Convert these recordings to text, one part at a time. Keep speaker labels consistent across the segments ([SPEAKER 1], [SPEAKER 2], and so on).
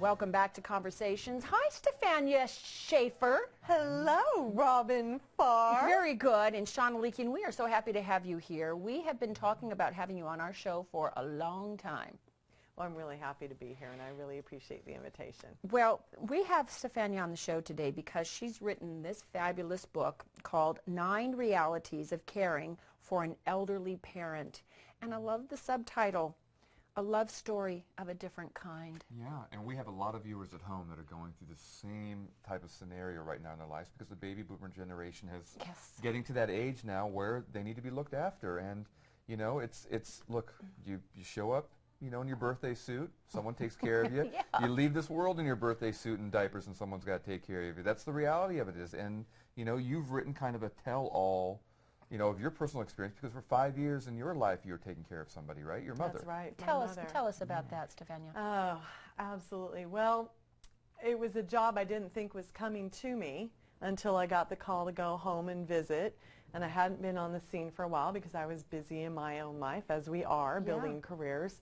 [SPEAKER 1] Welcome back to Conversations. Hi, Stefania Shaffer.
[SPEAKER 2] Hello, Robin Farr.
[SPEAKER 1] Very good. And Shauna Leakin, we are so happy to have you here. We have been talking about having you on our show for a long time.
[SPEAKER 2] Well, I'm really happy to be here, and I really appreciate the invitation.
[SPEAKER 1] Well, we have Stefania on the show today because she's written this fabulous book called 9 Realities of Caring for an Elderly Parent. And I love the subtitle, A Love Story of a Different Kind.
[SPEAKER 3] Yeah, and we have a lot of viewers at home that are going through the same type of scenario right now in their lives because the baby boomer generation is getting to that age now where they need to be looked after. And, you know, it's look, you show up, you know, in your birthday suit, someone takes care of you.
[SPEAKER 1] Yeah.
[SPEAKER 3] You leave this world in your birthday suit and diapers and someone's got to take care of you. That's the reality of it is. And, you know, you've written kind of a tell-all, you know, of your personal experience because for 5 years in your life you were taking care of somebody, right? Your mother.
[SPEAKER 2] That's right.
[SPEAKER 1] Tell us about that, Stefania.
[SPEAKER 2] Oh, absolutely. Well, it was a job I didn't think was coming to me until I got the call to go home and visit. And I hadn't been on the scene for a while because I was busy in my own life, as we are, building careers.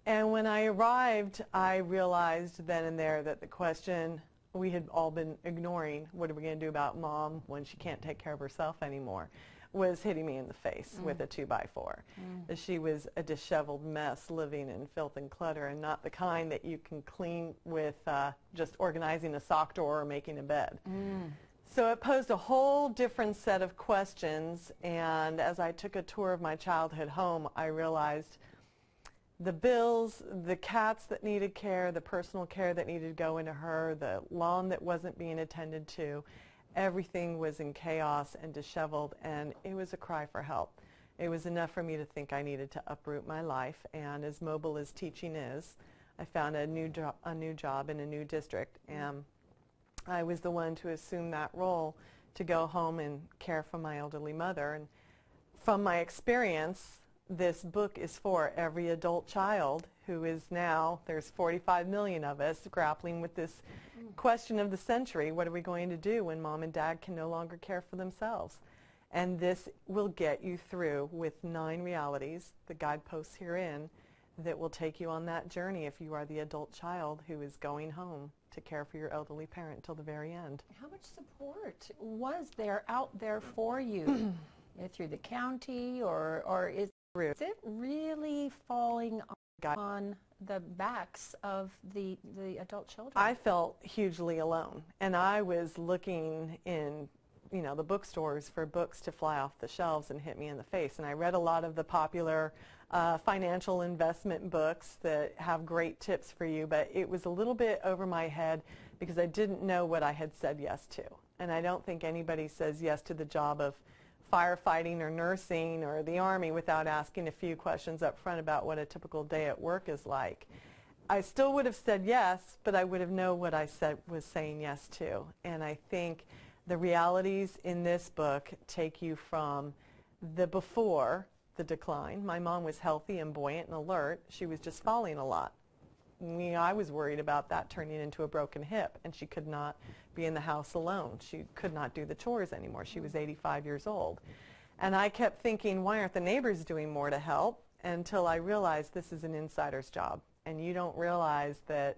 [SPEAKER 2] And when I arrived, I realized then and there that the question we had all been ignoring, what are we going to do about Mom when she can't take care of herself anymore, was hitting me in the face with a 2x4. She was a disheveled mess living in filth and clutter, and not the kind that you can clean with just organizing a sock drawer or making a bed. So it posed a whole different set of questions, and as I took a tour of my childhood home, I realized the bills, the cats that needed care, the personal care that needed to go into her, the lawn that wasn't being attended to, everything was in chaos and disheveled, and it was a cry for help. It was enough for me to think I needed to uproot my life, and as mobile as teaching is, I found a new job in a new district, and I was the one to assume that role to go home and care for my elderly mother. And from my experience, this book is for every adult child who is now, there's 45 million of us grappling with this question of the century. What are we going to do when Mom and Dad can no longer care for themselves? And this will get you through with 9 realities, the guideposts herein, that will take you on that journey if you are the adult child who is going home to care for your elderly parent till the very end.
[SPEAKER 1] How much support was there out there for you through the county, or is it really falling on the backs of the adult children?
[SPEAKER 2] I felt hugely alone, and I was looking in, you know, the bookstores for books to fly off the shelves and hit me in the face, and I read a lot of the popular financial investment books that have great tips for you, but it was a little bit over my head because I didn't know what I had said yes to. And I don't think anybody says yes to the job of firefighting or nursing or the Army without asking a few questions up front about what a typical day at work is like. I still would have said yes, but I would have known what I was saying yes to. And I think the realities in this book take you from the before, the decline. My mom was healthy and buoyant and alert. She was just falling a lot. I was worried about that turning into a broken hip, and she could not be in the house alone. She could not do the chores anymore. She was 85 years old. And I kept thinking, why aren't the neighbors doing more to help? Until I realized this is an insider's job. And you don't realize that,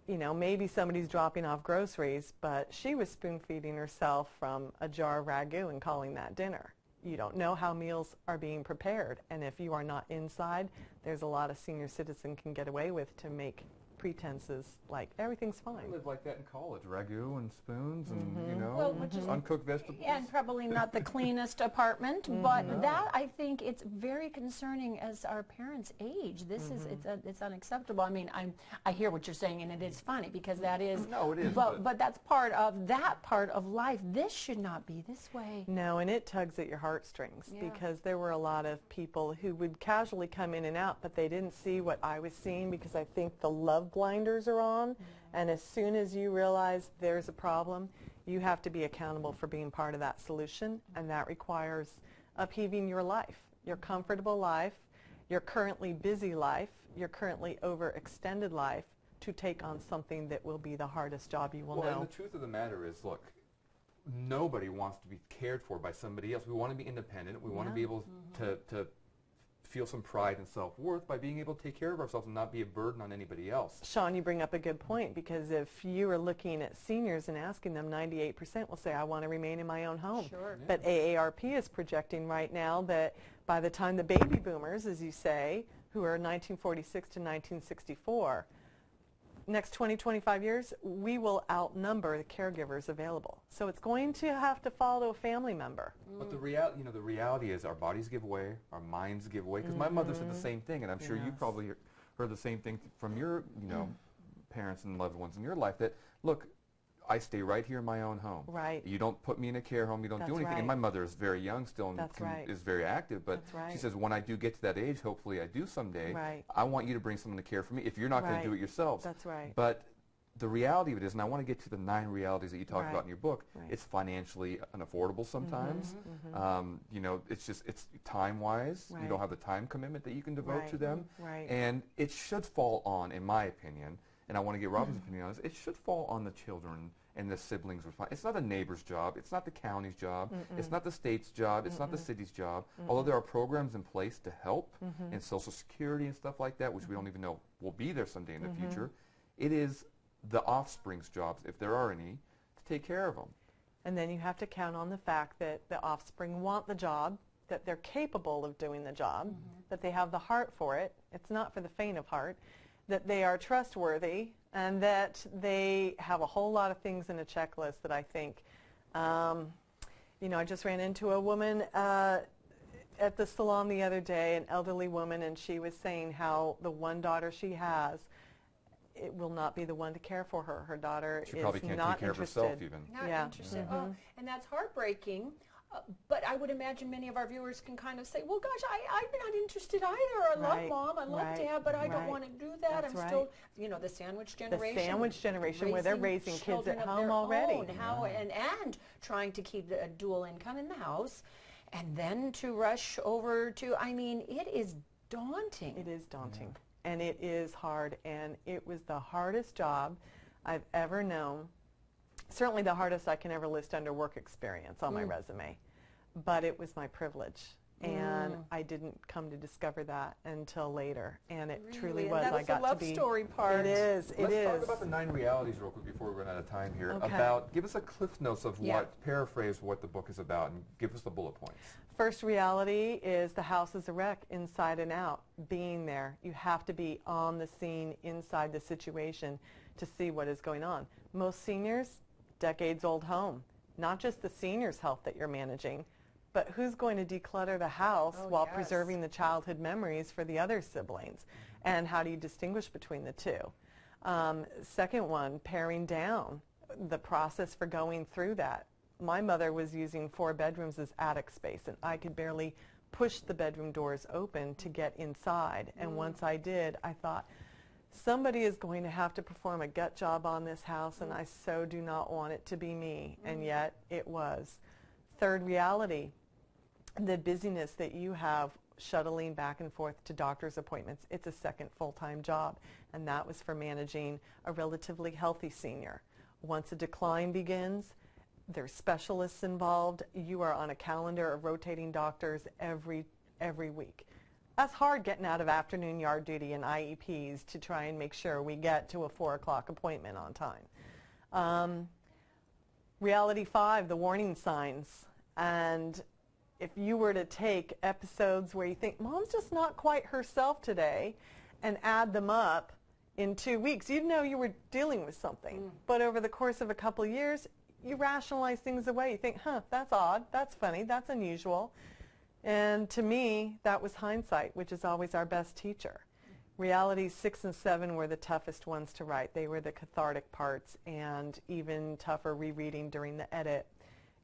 [SPEAKER 2] you know, maybe somebody's dropping off groceries, but she was spoon-feeding herself from a jar of ragu and calling that dinner. You don't know how meals are being prepared, and if you are not inside, there's a lot of senior citizen can get away with to make pretenses like everything's fine.
[SPEAKER 3] I lived like that in college, ragu and spoons and, you know, just uncooked vegetables.
[SPEAKER 1] And probably not the cleanest apartment, but that, I think, it's very concerning as our parents age. This is, it's unacceptable. I mean, I hear what you're saying, and it is funny because that is,
[SPEAKER 3] no, it is,
[SPEAKER 1] but that's part of that part of life. This should not be this way.
[SPEAKER 2] No, and it tugs at your heartstrings because there were a lot of people who would casually come in and out, but they didn't see what I was seeing because I think the love blinders are on, and as soon as you realize there's a problem, you have to be accountable for being part of that solution, and that requires upheaving your life, your comfortable life, your currently busy life, your currently overextended life, to take on something that will be the hardest job you will know.
[SPEAKER 3] And the truth of the matter is, look, nobody wants to be cared for by somebody else. We want to be independent. We want to be able to feel some pride and self-worth by being able to take care of ourselves and not be a burden on anybody else.
[SPEAKER 2] Sean, you bring up a good point, because if you are looking at seniors and asking them, 98% will say, I want to remain in my own home.
[SPEAKER 1] Sure.
[SPEAKER 2] But AARP is projecting right now that by the time the baby boomers, as you say, who are 1946 to 1964, next 20, 25 years, we will outnumber the caregivers available. So it's going to have to fall to a family member.
[SPEAKER 3] But the reality is our bodies give way, our minds give way. Because my mother said the same thing, and I'm sure you probably heard the same thing from your, parents and loved ones in your life. That look, I stay right here in my own home.
[SPEAKER 2] Right.
[SPEAKER 3] You don't put me in a care home. You don't do anything.
[SPEAKER 2] Right.
[SPEAKER 3] And my mother is very young still and is very active. But she says, when I do get to that age, hopefully I do someday, I want you to bring someone to care for me if you're not going to do it yourselves.
[SPEAKER 2] That's right.
[SPEAKER 3] But the reality of it is, and I want to get to the 9 realities that you talk about in your book, it's financially unaffordable sometimes. It's time-wise. You don't have the time commitment that you can devote to them. And it should fall on, in my opinion, and I want to get Robin's opinion on this, it should fall on the children and the siblings. It's not a neighbor's job. It's not the county's job. It's not the state's job. It's not the city's job. Although there are programs in place to help and Social Security and stuff like that, which we don't even know will be there someday in the future, it is the offspring's jobs, if there are any, to take care of them.
[SPEAKER 2] And then you have to count on the fact that the offspring want the job, that they're capable of doing the job, that they have the heart for it. It's not for the faint of heart. That they are trustworthy, and that they have a whole lot of things in a checklist that I think, I just ran into a woman at the salon the other day, an elderly woman, and she was saying how the one daughter she has, it will not be the one to care for her. Her daughter
[SPEAKER 3] She
[SPEAKER 2] is
[SPEAKER 3] probably can't
[SPEAKER 2] not
[SPEAKER 3] take care
[SPEAKER 2] interested.
[SPEAKER 3] of herself even.
[SPEAKER 1] Not interested. Oh, and that's heartbreaking. But I would imagine many of our viewers can kind of say, well, gosh, I'm not interested either. I love Mom. I love Dad, but I don't want to do that.
[SPEAKER 2] That's
[SPEAKER 1] I'm still, the sandwich generation.
[SPEAKER 2] The sandwich generation where they're raising kids at home already.
[SPEAKER 1] And trying to keep a dual income in the house. And then to rush over to, it is daunting.
[SPEAKER 2] It is daunting. And it is hard. And it was the hardest job I've ever known. Certainly the hardest I can ever list under work experience on my resume. But it was my privilege. And I didn't come to discover that until later. And it truly was.
[SPEAKER 1] I got to be. That's the love story part.
[SPEAKER 2] It is.
[SPEAKER 3] Let's talk about the 9 realities real quick before we run out of time here. Give us a cliff notes of paraphrase what the book is about, and give us the bullet points.
[SPEAKER 2] First reality is the house is a wreck inside and out. Being there. You have to be on the scene, inside the situation, to see what is going on. Most seniors, decades-old home. Not just the senior's health that you're managing, but who's going to declutter the house while preserving the childhood memories for the other siblings? And how do you distinguish between the two? Second one, paring down, the process for going through that. My mother was using 4 bedrooms as attic space, and I could barely push the bedroom doors open to get inside. And once I did, I thought, somebody is going to have to perform a gut job on this house, and I so do not want it to be me. And yet it was. Third reality, the busyness that you have shuttling back and forth to doctor's appointments. It's a second full-time job, and that was for managing a relatively healthy senior. Once a decline begins, there's specialists involved. You are on a calendar of rotating doctors every week. That's hard, getting out of afternoon yard duty and IEPs to try and make sure we get to a 4 o'clock appointment on time. Reality 5, the warning signs. And if you were to take episodes where you think, Mom's just not quite herself today, and add them up in 2 weeks, you'd know you were dealing with something. But over the course of a couple of years, you rationalize things away. You think, that's odd, that's funny, that's unusual. And to me, that was hindsight, which is always our best teacher. Realities 6 and 7 were the toughest ones to write. They were the cathartic parts, and even tougher rereading during the edit.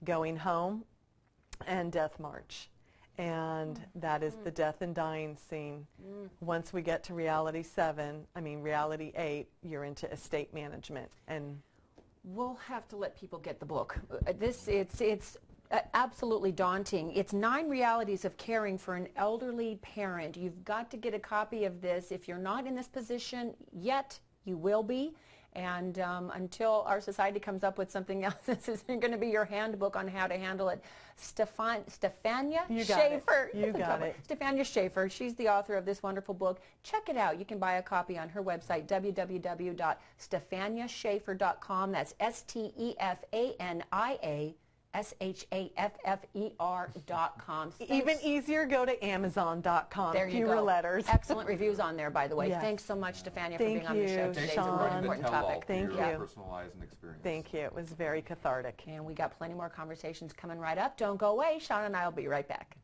[SPEAKER 2] Going Home and Death March. And that is the death and dying scene. Once we get to reality 8, you're into estate management. And
[SPEAKER 1] we'll have to let people get the book. It's absolutely daunting. It's 9 realities of caring for an elderly parent. You've got to get a copy of this. If you're not in this position yet, you will be. And until our society comes up with something else, this is going to be your handbook on how to handle it. Stefania Shaffer.
[SPEAKER 2] You got it.
[SPEAKER 1] Stefania Shaffer. She's the author of this wonderful book. Check it out. You can buy a copy on her website, www.stefaniashaffer.com. That's STEFANIASHAFFER.com.
[SPEAKER 2] Even easier, go to Amazon.com.
[SPEAKER 1] There you
[SPEAKER 2] Fewer
[SPEAKER 1] go.
[SPEAKER 2] letters.
[SPEAKER 1] Excellent reviews on there, by the way.
[SPEAKER 2] Yes.
[SPEAKER 1] Thanks so much, Stefania, for
[SPEAKER 2] Thank
[SPEAKER 1] being on the show
[SPEAKER 2] you,
[SPEAKER 1] today. It's a
[SPEAKER 2] Sean.
[SPEAKER 1] really important topic.
[SPEAKER 2] Thank you.
[SPEAKER 3] Personalized and experience.
[SPEAKER 2] Thank you. It was very cathartic.
[SPEAKER 1] And we got plenty more conversations coming right up. Don't go away. Sean and I will be right back.